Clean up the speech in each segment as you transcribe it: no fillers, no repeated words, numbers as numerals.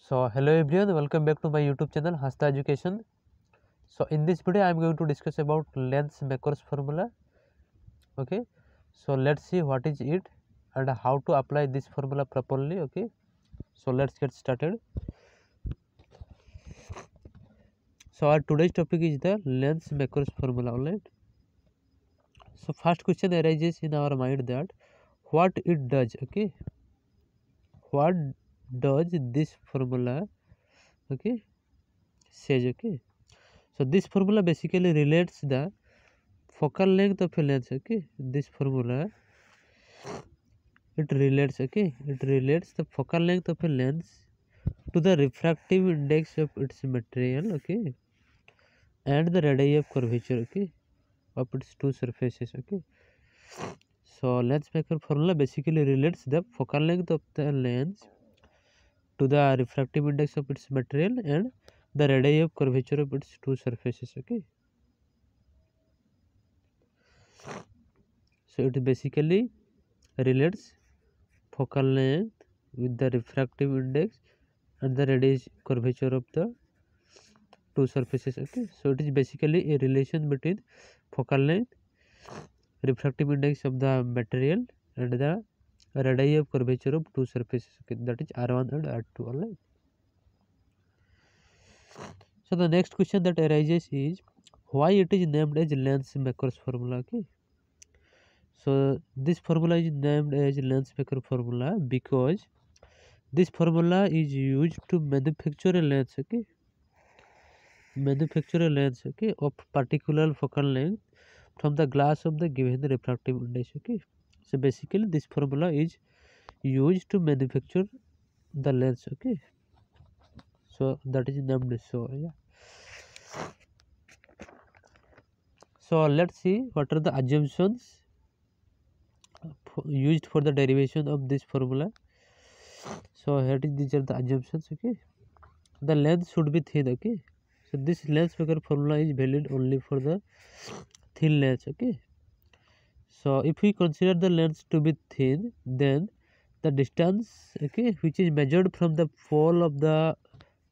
So hello everyone, welcome back to my YouTube channel Hasta Education. So in this video I am going to discuss about Lens-Makers formula. Okay, so let's see what is it and how to apply this formula properly. Okay, so let's get started. So our today's topic is the Lens-Makers formula. Alright. So first question arises in our mind that what it does. Okay, what does this formula says. Okay, so this formula basically relates the focal length of a lens. This formula it relates the focal length of a lens to the refractive index of its material, and the radii of curvature, of its two surfaces. So Lens-Maker formula basically relates the focal length of the lens to the refractive index of its material and the radii of curvature of its two surfaces. So it basically relates focal length with the refractive index and the radius curvature of the two surfaces. So it is basically a relation between focal length, refractive index of the material, and the radii of curvature of two surfaces. That is R1 and R2. Alright. So the next question that arises is why it is named as Lens-Maker's formula. So this formula is named as Lens-Maker formula because this formula is used to manufacture a lens. Manufacture a lens of particular focal length from the glass of the given refractive index. So basically this formula is used to manufacture the lens. So that is named so. So let's see what are the assumptions used for the derivation of this formula. So here these are the assumptions. The lens should be thin. So this Lens-Maker formula is valid only for the thin lens. So if we consider the lens to be thin, then the distance which is measured from the pole of the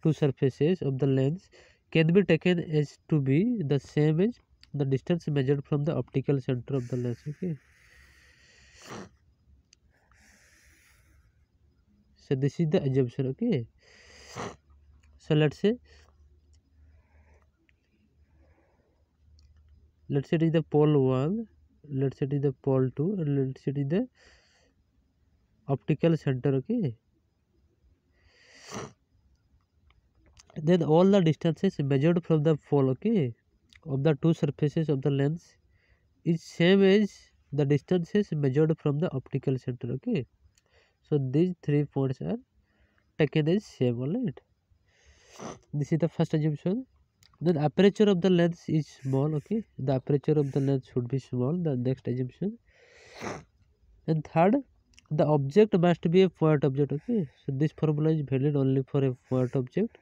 two surfaces of the lens can be taken as to be the same as the distance measured from the optical center of the lens. So this is the assumption. So let's say it is the pole 1, let's say it is the pole 2, and let's say it is the optical center. Then all the distances measured from the pole of the two surfaces of the lens is same as the distances measured from the optical center. So these 3 points are taken as same. Alright, this is the first assumption. Then aperture of the lens is small. The aperture of the lens should be small, the next assumption. And third, the object must be a point object. So this formula is valid only for a point object,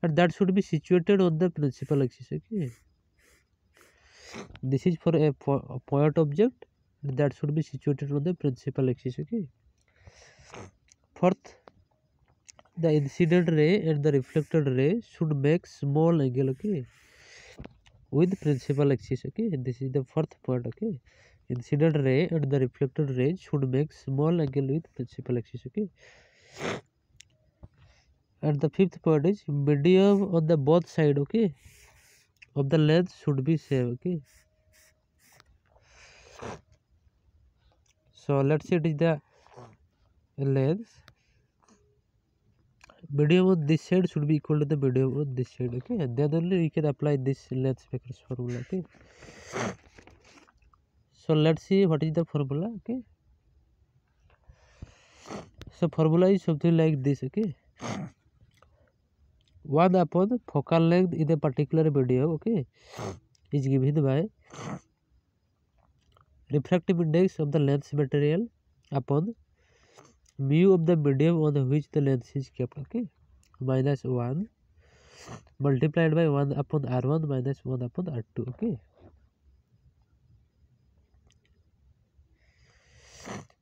and that should be situated on the principal axis. This is for a point object that should be situated on the principal axis. Fourth, the incident ray and the reflected ray should make small angle with principal axis. This is the fourth point. Incident ray and the reflected ray should make small angle with principal axis. And the fifth point is medium on the both side of the lens should be same. So let's say it is the lens, medium on this side should be equal to the medium on this side. And then only we can apply this Lens-Maker's formula. So let's see what is the formula. So formula is something like this. 1 upon focal length in a particular medium is given by refractive index of the lens material upon mu of the medium on which the lens is kept. Minus 1 multiplied by 1 upon R1 minus 1 upon R2.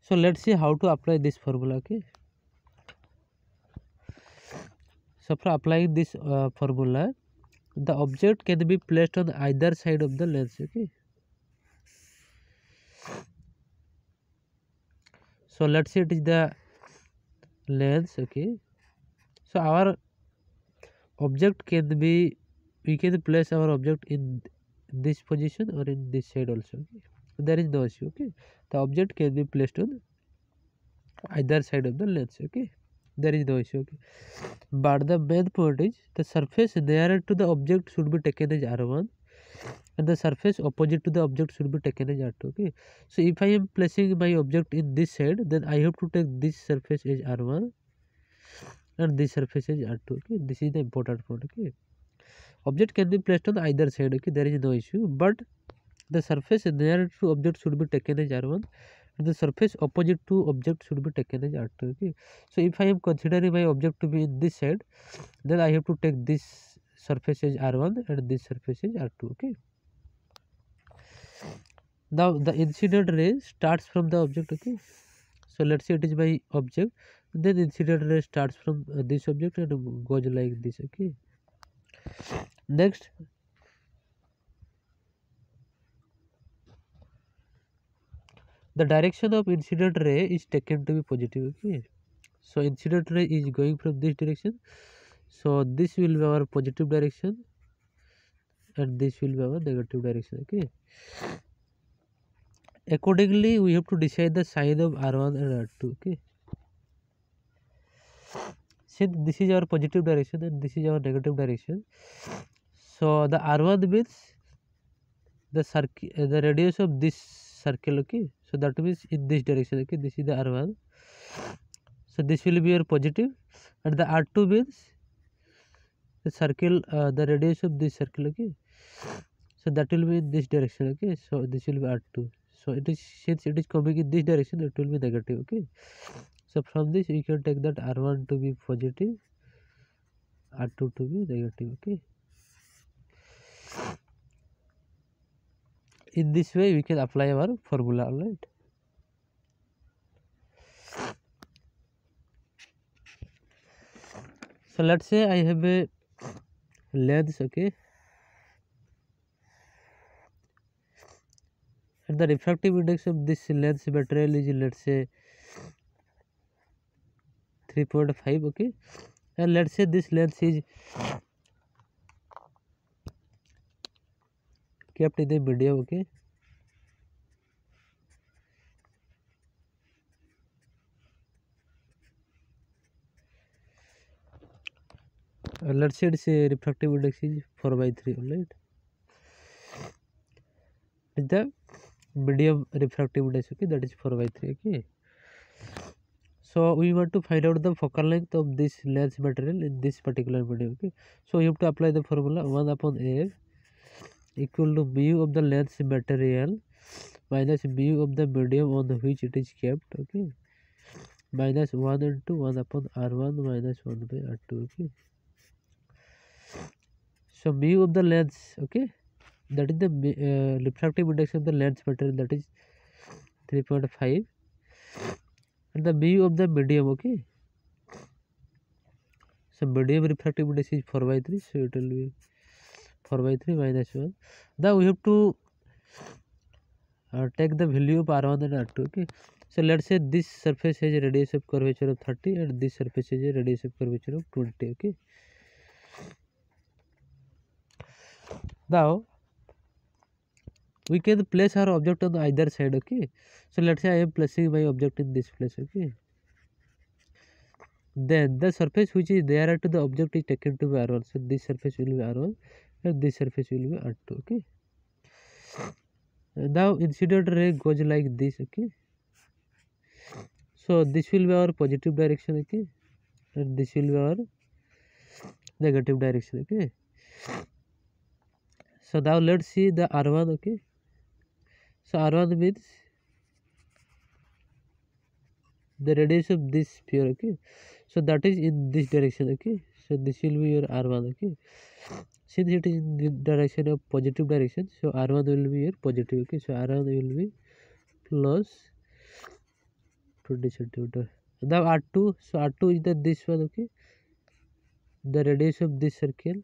So let's see how to apply this formula. So for applying this formula, the object can be placed on either side of the lens. Okay, so let's say it is the lens. Okay, so our object can be, we can place our object in this position or in this side also. Okay, there is no issue. Okay, the object can be placed on either side of the lens. Okay, there is no issue. Okay, but the main point is the surface nearer to the object should be taken as R1 and the surface opposite to the object should be taken as R2. Okay, so if I am placing my object in this side, then I have to take this surface as R1 and this surface as R2. Okay, this is the important point. Okay, object can be placed on either side. Okay, there is no issue, but the surface near to object should be taken as R1 and the surface opposite to object should be taken as R2. Okay, so if I am considering my object to be in this side, then I have to take this surface as R1 and this surface as R2. Okay, now the incident ray starts from the object. Okay, so let's say it is my object, then incident ray starts from this object and goes like this. Okay, next the direction of incident ray is taken to be positive. Okay, so incident ray is going from this direction, so this will be our positive direction and this will be our negative direction. Okay, accordingly we have to decide the sign of R1 and R2. Okay, since this is our positive direction and this is our negative direction, so the R1 means the circle, the radius of this circle. Okay, so that means in this direction. Okay, this is the R1, so this will be your positive, and the R2 means the circle, the radius of this circle. Okay, so that will be in this direction. Okay, so this will be R2, so it is, since it is coming in this direction, it will be negative. Okay, so from this we can take that R1 to be positive, R2 to be negative. Okay, in this way we can apply our formula. All right, so let's say I have a lens. Okay, and the refractive index of this lens material is, let's say, 3.5. Okay, and let's say this lens is kept in the medium. Okay, let's say its refractive index is 4/3. All right, it's the medium refractive index. Okay, that is 4/3. Okay, so we want to find out the focal length of this lens material in this particular medium. Okay, so you have to apply the formula 1 upon f equal to mu of the lens material minus mu of the medium on which it is kept. Okay, minus 1 into 1 upon R1 minus 1 by R2. Okay, so mu of the lens. Okay, that is the refractive index of the lens material, that is 3.5, and the mu of the medium. Okay, so medium refractive index is 4/3, so it will be 4/3 minus 1. Now we have to take the value of R1 and R2. Okay, so let's say this surface has a radius of curvature of 30 and this surface has a radius of curvature of 20. Okay, now we can place our object on either side. Okay, so let's say I am placing my object in this place. Okay, then the surface which is there to the object is taken to be R1, so this surface will be R1 and this surface will be R2. Okay, now incident ray goes like this. Okay, so this will be our positive direction. Okay, and this will be our negative direction. Okay, so now let's see the R1. Okay, so R1 means the radius of this sphere. Okay, so that is in this direction. Okay, so this will be your R1. Okay, since it is in the direction of positive direction, so R1 will be your positive. Okay, so R1 will be plus 20 centimeter. Now R2, so R2 is the this one. Okay, the radius of this circle,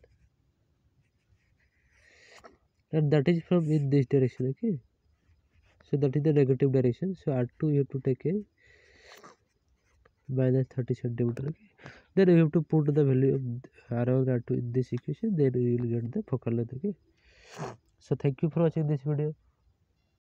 and that is from in this direction. Okay, so that is the negative direction. So R2 you have to take a minus 30 centimeter. Okay, then we have to put the value of around R2 in this equation, then we will get the focal length. Okay, so thank you for watching this video.